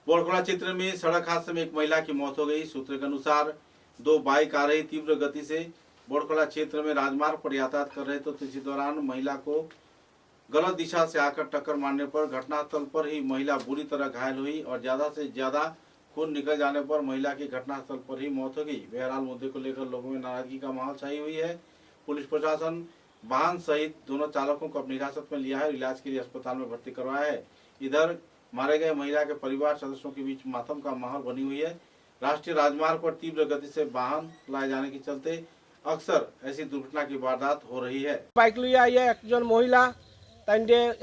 बोरखड़ा क्षेत्र में सड़क हादसे में एक महिला की मौत हो गई। सूत्र के अनुसार दो बाइक आ रही तीव्र गति से बोरखड़ा क्षेत्र में राजमार्ग पर यातायात कर रहे थे, तो इसी दौरान महिला को गलत दिशा से आकर टक्कर मारने पर घटनास्थल पर ही महिला बुरी तरह घायल हुई और ज्यादा से ज्यादा खून निकल जाने पर महिला की घटनास्थल पर ही मौत हो गई। बहरहाल मुद्दे को लेकर लोगों में नाराजगी का माहौल छाई हुई है। पुलिस प्रशासन वाहन सहित दोनों चालकों को अपनी हिरासत में लिया है और इलाज के लिए अस्पताल में भर्ती करवाया है। इधर मारे गए महिला के परिवार सदस्यों के बीच मातम का माहौल बनी हुई है। राष्ट्रीय राजमार्ग पर तीव्र गति से वाहन लाए जाने के चलते अक्सर ऐसी दुर्घटना की वारदात हो रही है। বাইক লইয়া আইয়া একজন মহিলা তাই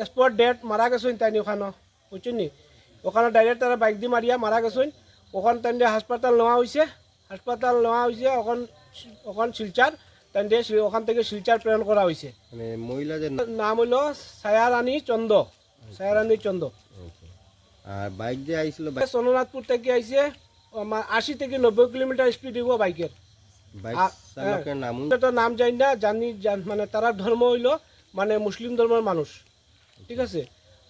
স্পট ডেট মারা গেছেন, তাই ওখানে বুঝছেন নি, ওখানে ডাইরেক্ট তারা বাইক দিয়ে মারিয়া মারা গেছেন। ওখানে তাই হাসপাতাল নেওয়া হয়েছে, ওখান শিলচার তাই ওখান থেকে শিলচার প্রেরণ করা হয়েছে। মানে মহিলাদের নাম হইল ছায়ারানী চন্দ। আর বাইক যে আইছিল সোননাথপুর থেকে আইছে, 80 থেকে 90 কিলোমিটার স্পিড দিব বাইকের। বাইক চালকের নাম এটা নাম জানি না, মানে তারা ধর্ম হইল মানে মুসলিম ধর্মের মানুষ, ঠিক আছে।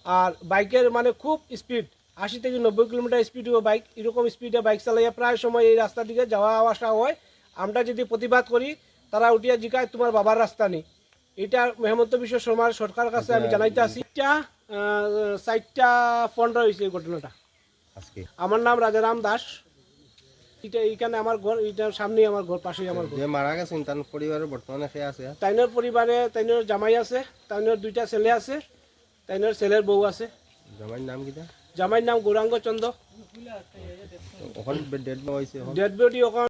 আর বাইকের মানে খুব স্পিড, 80 থেকে 90 কিলোমিটার স্পিড হবে বাইক। এরকম স্পিডে বাইক চালাইয়া প্রায় সময় এই রাস্তা দিকে যাওয়া আসা হয়। আমরা যদি প্রতিবাদ করি তারা উঠিয়া জিজ্ঞায় তোমার বাবার রাস্তা নেই। এটা হেমন্ত বিশ্ব শর্মার সরকারের কাছে আমি জানাইতে আসি। 4:15 হয়েছে এই ঘটনাটা। আজকে আমার নাম রাজারাম দাস। এটা এইখানে আমার ঘর, এইটার সামনেই আমার ঘর, পাশেই আমার ঘর। যে মারা গেছেন তার পরিবারে বর্তমানে কে আছে? তাইনের পরিবারে তাইনের জামাই আছে, তাইনের 2টা ছেলে আছে, তাইনের ছেলের বউ আছে। জামাইর নাম কিটা? জামাইর নাম গৌরাঙ্গ চন্দ্র। ওখানে ডেড হয়েছে। ডেড বডি ওখানে